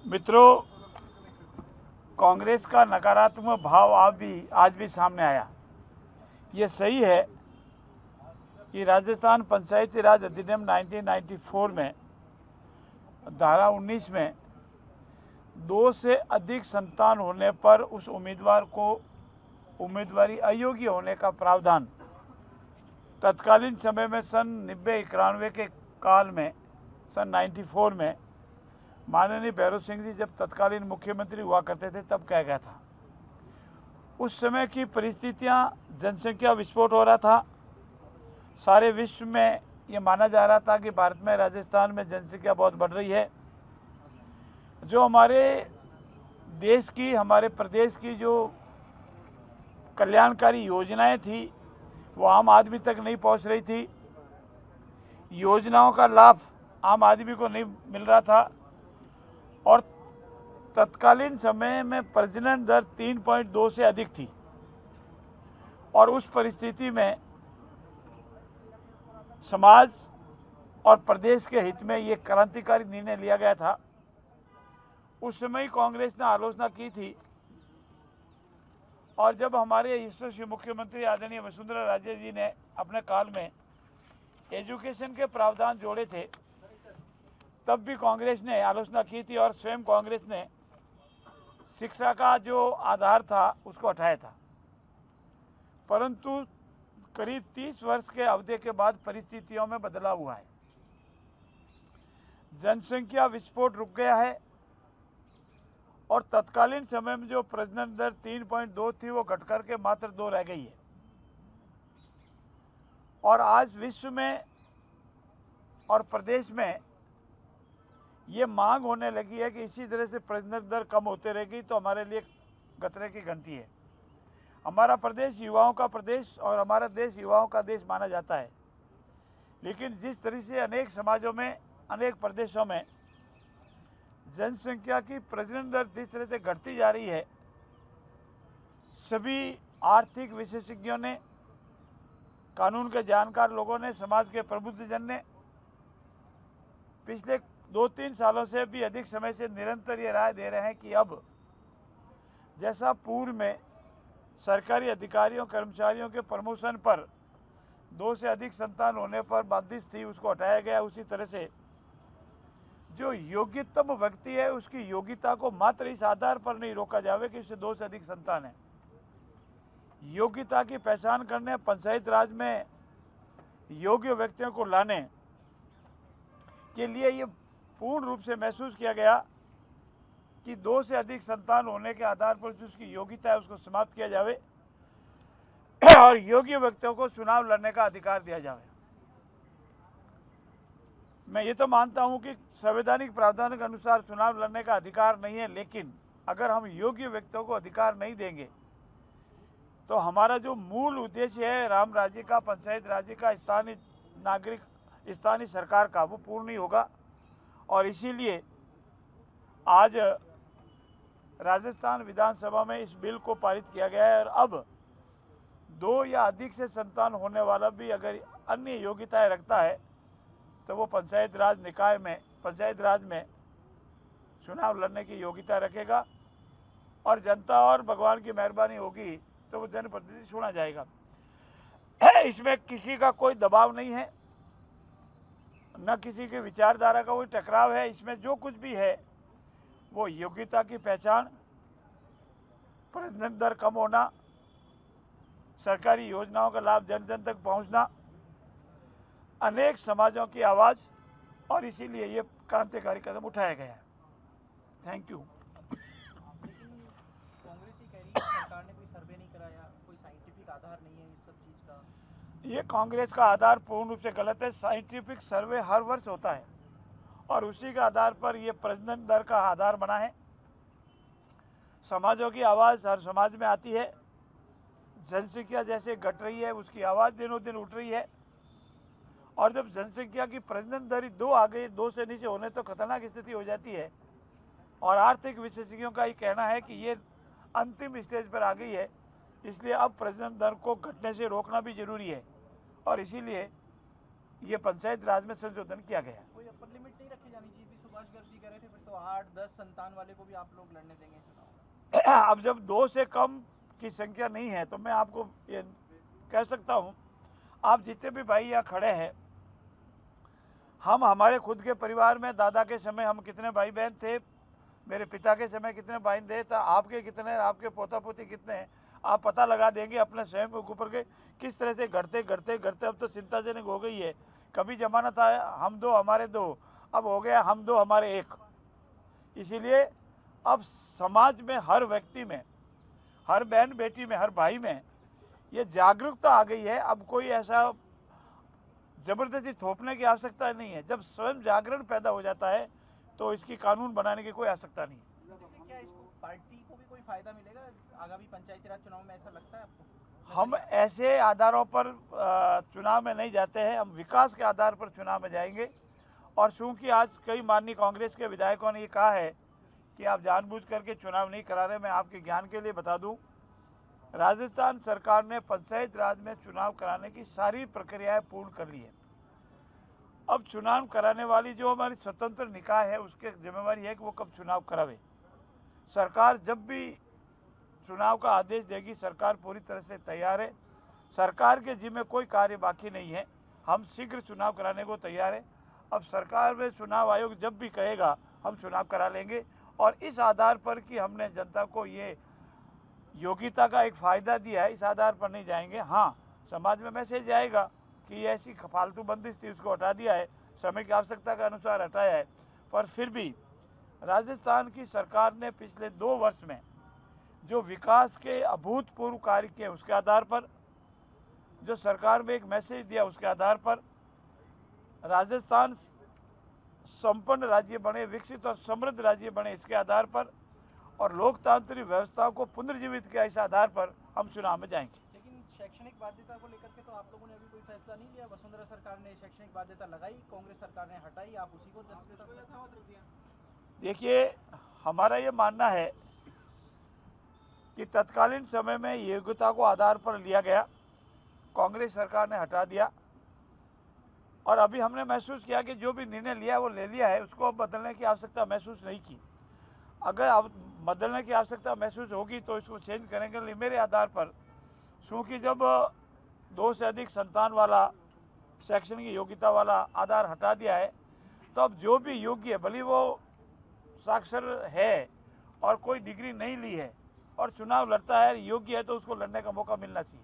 मित्रों, कांग्रेस का नकारात्मक भाव आज भी सामने आया। ये सही है कि राजस्थान पंचायती राज अधिनियम 1994 में धारा 19 में 2 से अधिक संतान होने पर उस उम्मीदवार को उम्मीदवारी अयोग्य होने का प्रावधान तत्कालीन समय में सन 90-91 के काल में सन 94 में माननीय भैरव सिंह जी जब तत्कालीन मुख्यमंत्री हुआ करते थे तब कहा गया था। उस समय की परिस्थितियां, जनसंख्या विस्फोट हो रहा था। सारे विश्व में ये माना जा रहा था कि भारत में, राजस्थान में जनसंख्या बहुत बढ़ रही है। जो हमारे देश की, हमारे प्रदेश की जो कल्याणकारी योजनाएं थी वो आम आदमी तक नहीं पहुंच रही थी। योजनाओं का लाभ आम आदमी को नहीं मिल रहा था और तत्कालीन समय में प्रजनन दर 3.2 से अधिक थी। और उस परिस्थिति में समाज और प्रदेश के हित में ये क्रांतिकारी निर्णय लिया गया था। उस समय कांग्रेस ने आलोचना की थी और जब हमारे यशस्वी मुख्यमंत्री आदरणीय वसुंधरा राजे जी ने अपने काल में एजुकेशन के प्रावधान जोड़े थे तब भी कांग्रेस ने आलोचना की थी और स्वयं कांग्रेस ने शिक्षा का जो आधार था उसको हटाया था। परंतु करीब 30 वर्ष के अवधि के बाद परिस्थितियों में बदलाव हुआ है। जनसंख्या विस्फोट रुक गया है और तत्कालीन समय में जो प्रजनन दर 3.2 थी वो घट करके मात्र 2 रह गई है। और आज विश्व में और प्रदेश में ये मांग होने लगी है कि इसी तरह से प्रजनन दर कम होते रहेगी तो हमारे लिए खतरे की घंटी है। हमारा प्रदेश युवाओं का प्रदेश और हमारा देश युवाओं का देश माना जाता है, लेकिन जिस तरह से अनेक समाजों में, अनेक प्रदेशों में जनसंख्या की प्रजनन दर जिस तरह से घटती जा रही है, सभी आर्थिक विशेषज्ञों ने, कानून के जानकार लोगों ने, समाज के प्रबुद्धजन ने पिछले 2-3 सालों से भी अधिक समय से निरंतर ये राय दे रहे हैं कि अब जैसा पूर्व में सरकारी अधिकारियों, कर्मचारियों के प्रमोशन पर 2 से अधिक संतान होने पर बाधित थी, उसको हटाया गया। उसी तरह से जो योग्यतम व्यक्ति है उसकी योग्यता को मात्र इस आधार पर नहीं रोका जावे कि उससे 2 से अधिक संतान है। योग्यता की पहचान करने, पंचायत राज में योग्य व्यक्तियों को लाने के लिए ये पूर्ण रूप से महसूस किया गया कि 2 से अधिक संतान होने के आधार पर जो उसकी योग्यता है उसको समाप्त किया जावे और योग्य व्यक्तियों को चुनाव लड़ने का अधिकार दिया जावे। मैं ये तो मानता हूं कि संवैधानिक प्रावधान के अनुसार चुनाव लड़ने का अधिकार नहीं है, लेकिन अगर हम योग्य व्यक्तियों को अधिकार नहीं देंगे तो हमारा जो मूल उद्देश्य है राम राज्य का, पंचायत राज्य का, स्थानीय नागरिक, स्थानीय सरकार का, वो पूर्ण नहीं होगा। और इसीलिए आज राजस्थान विधानसभा में इस बिल को पारित किया गया है और अब 2 या अधिक से संतान होने वाला भी अगर अन्य योग्यताएं रखता है तो वो पंचायत राज निकाय में, पंचायत राज में चुनाव लड़ने की योग्यता रखेगा और जनता और भगवान की मेहरबानी होगी तो वो जनप्रतिनिधि चुना जाएगा। इसमें किसी का कोई दबाव नहीं है, न किसी की विचारधारा का कोई टकराव है। इसमें जो कुछ भी है वो योग्यता की पहचान, प्रजनन दर कम होना, सरकारी योजनाओं का लाभ जन जन तक पहुंचना, अनेक समाजों की आवाज़, और इसीलिए ये क्रांतिकारी कदम उठाया गया है। Thank you. कांग्रेस ही कह रही है सरकार ने कोई सर्वे नहीं कराया, कोई साइंटिफिक आधार नहीं है इस सब चीज़ का। ये कांग्रेस का आधार पूर्ण रूप से गलत है। साइंटिफिक सर्वे हर वर्ष होता है और उसी के आधार पर ये प्रजनन दर का आधार बना है। समाजों की आवाज़ हर समाज में आती है। जनसंख्या जैसे घट रही है उसकी आवाज़ दिनों दिन उठ रही है और जब जनसंख्या की प्रजनन दर 2 आ गई, 2 से नीचे होने तो खतरनाक स्थिति हो जाती है। और आर्थिक विशेषज्ञों का ये कहना है कि ये अंतिम स्टेज पर आ गई है, इसलिए अब प्रजनन दर को घटने से रोकना भी जरूरी है और इसीलिए ये पंचायत राज में संशोधन किया गया। कोई अपर लिमिट नहीं रखी जानी चाहिए। सुभाष गर्ग जी कह रहे थे फिर तो 8-10 संतान वाले को भी आप लोग लड़ने देंगे चुनाव। अब जब 2 से कम की संख्या नहीं है तो मैं आपको ये कह सकता हूँ, आप जितने भी भाई यहाँ खड़े हैं, हम हमारे खुद के परिवार में दादा के समय हम कितने भाई बहन थे, मेरे पिता के समय कितने भाई थे, तो आपके कितने, आपके पोता पोती कितने हैं, आप पता लगा देंगे अपने स्वयं के ऊपर के किस तरह से घटते घटते घटते अब तो चिंताजनक हो गई है। कभी जमाना था हम 2 हमारे 2, अब हो गया हम 2 हमारे 1। इसीलिए अब समाज में हर व्यक्ति में, हर बहन बेटी में, हर भाई में ये जागरूकता आ गई है। अब कोई ऐसा जबरदस्ती थोपने की आवश्यकता नहीं है। जब स्वयं जागरण पैदा हो जाता है तो इसकी कानून बनाने की कोई आवश्यकता नहीं है। क्या इसको पार्टी को भी कोई फायदा मिलेगा आगामी पंचायती राज चुनाव में, ऐसा लगता है आपको? हम ऐसे आधारों पर चुनाव में नहीं जाते हैं, हम विकास के आधार पर चुनाव में जाएंगे। और चूंकि आज कई माननीय कांग्रेस के विधायकों ने ये कहा है कि आप जानबूझ करके चुनाव नहीं करा रहे, मैं आपके ज्ञान के लिए बता दूं, राजस्थान सरकार ने पंचायत राज में चुनाव कराने की सारी प्रक्रियाएं पूर्ण कर ली है। अब चुनाव कराने वाली जो हमारी स्वतंत्र निकाय है उसकी जिम्मेवारी है कि वो कब चुनाव करावे। सरकार जब भी चुनाव का आदेश देगी, सरकार पूरी तरह से तैयार है। सरकार के जिम्मे कोई कार्य बाकी नहीं है, हम शीघ्र चुनाव कराने को तैयार है। अब सरकार में चुनाव आयोग जब भी कहेगा हम चुनाव करा लेंगे। और इस आधार पर कि हमने जनता को ये योग्यता का एक फ़ायदा दिया है, इस आधार पर नहीं जाएंगे। हाँ, समाज में मैसेज जाएगा कि ऐसी फालतू बंदिश थी उसको हटा दिया है, समय की आवश्यकता के अनुसार हटाया है। पर फिर भी राजस्थान की सरकार ने पिछले 2 वर्ष में जो विकास के अभूतपूर्व कार्य किए, उसके आधार पर, जो सरकार में एक मैसेज दिया उसके आधार पर राजस्थान संपन्न राज्य बने, विकसित और समृद्ध राज्य बने, इसके आधार पर, और लोकतांत्रिक व्यवस्था को पुनर्जीवित किया, इस आधार पर हम चुनाव में जाएंगे। लेकिन शैक्षणिक बाध्यता को लेकर के तो आप लोगों ने अभी कोई फैसला नहीं लिया। वसुंधरा सरकार ने शैक्षणिक बाध्यता लगाई, कांग्रेस सरकार ने हटाई, आप उसी को दिया। देखिए, हमारा ये मानना है कि तत्कालीन समय में योग्यता को आधार पर लिया गया, कांग्रेस सरकार ने हटा दिया। और अभी हमने महसूस किया कि जो भी निर्णय लिया वो ले लिया है, उसको अब बदलने की आवश्यकता महसूस नहीं की। अगर अब बदलने की आवश्यकता महसूस होगी तो इसको चेंज करेंगे। मेरे आधार पर, क्योंकि जब 2 से अधिक संतान वाला शैक्षणिक योग्यता वाला आधार हटा दिया है, तो अब जो भी योग्य है, भले वो साक्षर है और कोई डिग्री नहीं ली है और चुनाव लड़ता है, योग्य है, तो उसको लड़ने का मौका मिलना चाहिए।